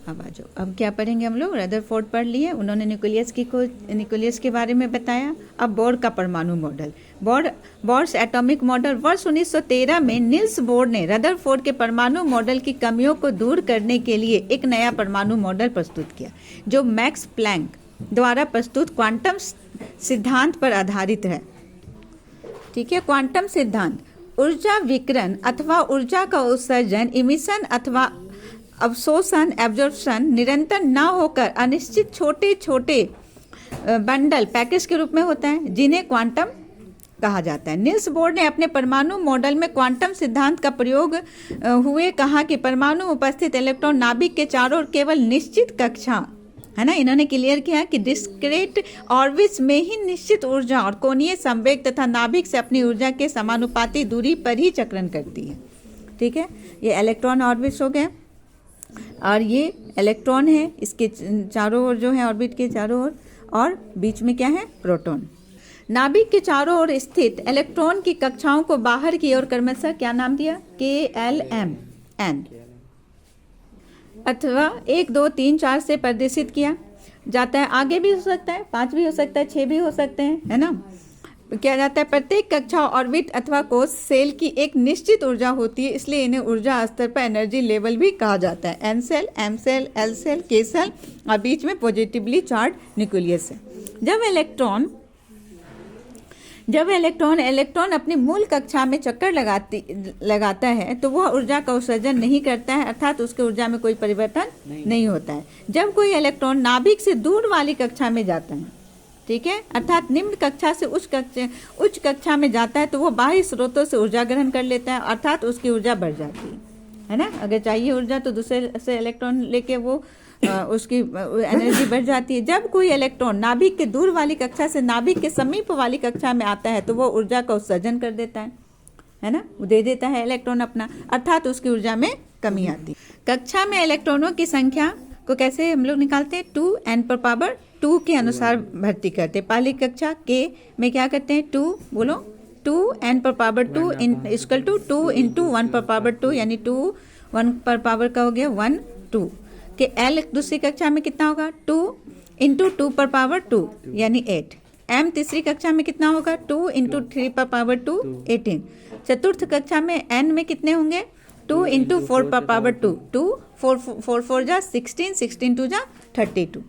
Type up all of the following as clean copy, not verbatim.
अब आ जाओ, अब क्या पढ़ेंगे हम लोग। रदरफोर्ड पढ़ लिए, उन्होंने न्यूक्लियस के बारे में बताया। अब बोर का परमाणु मॉडल, बोर्स एटॉमिक मॉडल। वर्ष 1913 में निल्स बोर ने रदरफोर्ड के परमाणु मॉडल की कमियों को दूर करने के लिए एक नया परमाणु मॉडल प्रस्तुत किया, जो मैक्स प्लैंक द्वारा प्रस्तुत क्वांटम सिद्धांत पर आधारित है। ठीक है, क्वांटम सिद्धांत ऊर्जा विकिरण अथवा ऊर्जा का उत्सर्जन, इमिशन अथवा अवशोषण, एब्जॉर्प्शन निरंतर न होकर अनिश्चित छोटे छोटे बंडल पैकेज के रूप में होता है, जिन्हें क्वांटम कहा जाता है। निल्स बोर ने अपने परमाणु मॉडल में क्वांटम सिद्धांत का प्रयोग हुए कहा कि परमाणु उपस्थित इलेक्ट्रॉन नाभिक के चारों ओर केवल निश्चित कक्षा, है ना, इन्होंने क्लियर किया कि डिस्क्रीट ऑर्बिट्स में ही निश्चित ऊर्जा और कोणीय संवेग तथा नाभिक से अपनी ऊर्जा के समानुपाती दूरी पर ही चक्रण करती है। ठीक है, ये इलेक्ट्रॉन ऑर्बिट्स हो गए, और ये इलेक्ट्रॉन है, इसके चारों ओर जो है ऑर्बिट के चारों ओर, और बीच में क्या है, प्रोटॉन। नाभिक के चारों ओर स्थित इलेक्ट्रॉन की कक्षाओं को बाहर की ओर क्रमशः क्या नाम दिया, KLMN अथवा 1 2 3 4 से प्रदर्शित किया जाता है। आगे भी हो सकता है, 5 भी हो सकता है, 6 भी हो सकते हैं, है ना। किया जाता है, प्रत्येक कक्षा ऑर्बिट अथवा कोश सेल की एक निश्चित ऊर्जा होती है, इसलिए इन्हें ऊर्जा स्तर पर एनर्जी लेवल भी कहा जाता है। N cell, M cell, L cell, K cell, और बीच में पॉजिटिवली चार्ज न्यूक्लियस है। जब इलेक्ट्रॉन अपनी मूल कक्षा में चक्कर लगाता है तो वह ऊर्जा का उत्सर्जन नहीं करता है, अर्थात उसके ऊर्जा में कोई परिवर्तन नहीं होता है। जब कोई इलेक्ट्रॉन नाभिक से दूर वाली कक्षा में जाता है, ठीक है, अर्थात निम्न कक्षा से उच्च कक्षा में जाता है, तो वो बाहरी स्रोतों से ऊर्जा ग्रहण कर लेता है, अर्थात उसकी ऊर्जा बढ़ जाती है ना। अगर चाहिए ऊर्जा तो दूसरे से इलेक्ट्रॉन लेके वो उसकी एनर्जी बढ़ जाती है। जब कोई इलेक्ट्रॉन नाभिक के दूर वाली कक्षा से नाभिक के समीप वाली कक्षा में आता है तो वो ऊर्जा का उत्सर्जन कर देता है ना, वो दे देता है इलेक्ट्रॉन अपना, अर्थात उसकी ऊर्जा में कमी आती है। कक्षा में इलेक्ट्रॉनों की संख्या को कैसे हम लोग निकालते हैं, 2n⁻² के अनुसार भर्ती करते हैं। पहली कक्षा के में क्या करते हैं, 2 बोलो 2n⁻² इक्वल टू 2 × 1⁻², यानी 2 1 का हो गया 1 2 के। L दूसरी कक्षा में कितना होगा, 2 × 2⁻², यानी 8। M तीसरी कक्षा में कितना होगा, 2 × 3⁻², 18। चतुर्थ कक्षा में N में कितने होंगे, 2 × 4⁻², 2 4 4 जा 16, 16 2 जा 32।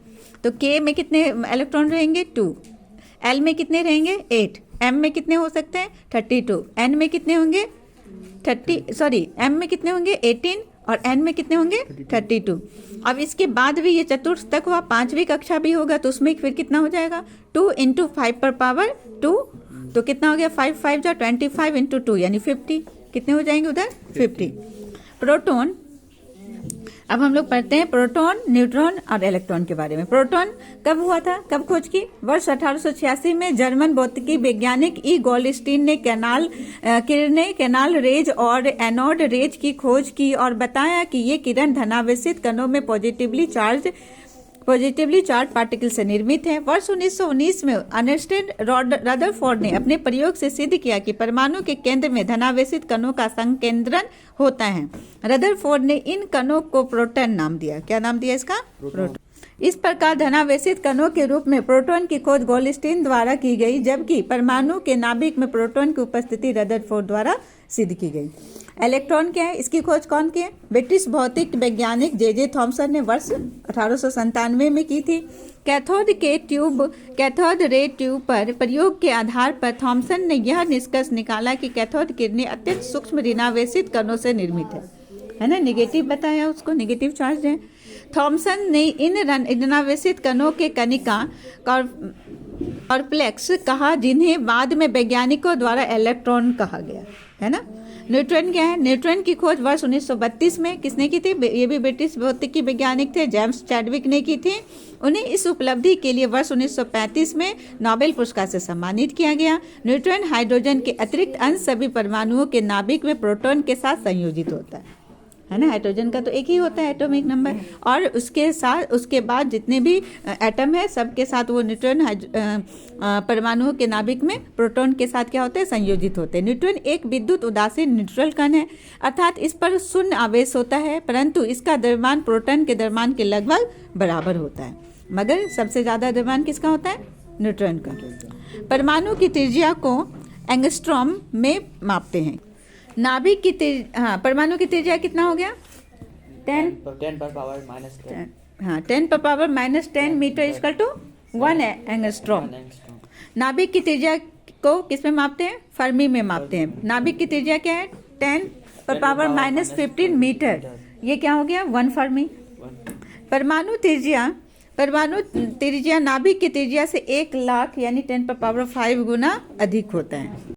तो K में कितने इलेक्ट्रॉन रहेंगे, 2। L में कितने रहेंगे, 8। M में कितने हो सकते हैं, 32। N में कितने होंगे, M में कितने होंगे, 18, और N में कितने होंगे, 32। अब इसके बाद भी ये चतुर्थ तक हुआ, 5वीं कक्षा भी होगा तो उसमें फिर कितना हो जाएगा, 2 × 5⁻², तो कितना हो गया, 5 5 जा 25 × 2 यानी 50। कितने हो जाएंगे उधर, 50। प्रोटॉन, अब हम लोग पढ़ते हैं प्रोटॉन, न्यूट्रॉन और इलेक्ट्रॉन के बारे में। प्रोटॉन कब हुआ था, कब खोज की, वर्ष 1886 में जर्मन भौतिकी वैज्ञानिक ई गोल्डस्टीन ने किरणें, कैनाल रेज और एनोड रेज की खोज की और बताया कि ये किरण धनावेशित कणों में पॉजिटिवली चार्ज पार्टिकल से निर्मित है। वर्ष 1919 में अर्नेस्ट रदरफोर्ड ने अपने प्रयोग से सिद्ध किया कि परमाणु के केंद्र में धनावेशित कणों का संकेंद्रण होता है। रदरफोर्ड ने इन कणों को प्रोटॉन नाम दिया। क्या नाम दिया इसका, प्रोटॉन। इस प्रकार धनावेशित कणों के रूप में प्रोटॉन की खोज गोल्डस्टीन द्वारा की गई, जबकि परमाणु के नाभिक में प्रोटॉन की उपस्थिति रदरफोर्ड द्वारा सिद्ध की गई। इलेक्ट्रॉन क्या है, इसकी खोज कौन की है, ब्रिटिश भौतिक वैज्ञानिक जे थॉमसन ने वर्ष 1897 में की थी। कैथोड रे ट्यूब पर प्रयोग के आधार पर थॉमसन ने यह निष्कर्ष निकाला कि कैथोड किरणें अत्यंत सूक्ष्म ऋणावेशित कणों से निर्मित है ना, नेगेटिव बताया उसको, नेगेटिव चार्ज है। थॉमसन ने इन ऋणावेशित कणों के कणिका कॉम्प्लेक्स कहा, जिन्हें बाद में वैज्ञानिकों द्वारा इलेक्ट्रॉन कहा गया, है ना। न्यूट्रॉन क्या है, न्यूट्रॉन की खोज वर्ष 1932 में किसने की थी, ये भी ब्रिटिश भौतिकी वैज्ञानिक थे, जेम्स चैडविक ने की थी। उन्हें इस उपलब्धि के लिए वर्ष 1935 में नोबेल पुरस्कार से सम्मानित किया गया। न्यूट्रॉन हाइड्रोजन के अतिरिक्त अन्य सभी परमाणुओं के नाभिक में प्रोटॉन के साथ संयोजित होता है ना। हाइड्रोजन का तो एक ही होता है एटॉमिक नंबर, और उसके बाद जितने भी एटम है सबके साथ वो न्यूट्रॉन परमाणुओं के नाभिक में प्रोटॉन के साथ क्या होते हैं, संयोजित होते हैं। न्यूट्रॉन एक विद्युत उदासीन न्यूट्रल कण है, अर्थात इस पर शून्य आवेश होता है, परंतु इसका द्रव्यमान प्रोटॉन के द्रव्यमान के लगभग बराबर होता है। मगर सबसे ज़्यादा द्रव्यमान किसका होता है, न्यूट्रॉन का। परमाणु की त्रिज्या को एंगस्ट्रॉम में मापते हैं। नाभिक की परमाणु की त्रिज्या कितना हो गया, 10 पर पावर माइनस 10। हाँ, 10 पर power -10 meter equal to 1 angstrom. नाभिक की त्रिज्या को किस में मापते हैं, फर्मी में मापते हैं। नाभिक की त्रिज्या क्या है, 10 पर पावर -15 मीटर, ये क्या हो गया, 1 फर्मी। परमाणु त्रिज्या नाभिक की त्रिज्या से 1 लाख यानी 10 पर पावर 5 गुना अधिक होता है।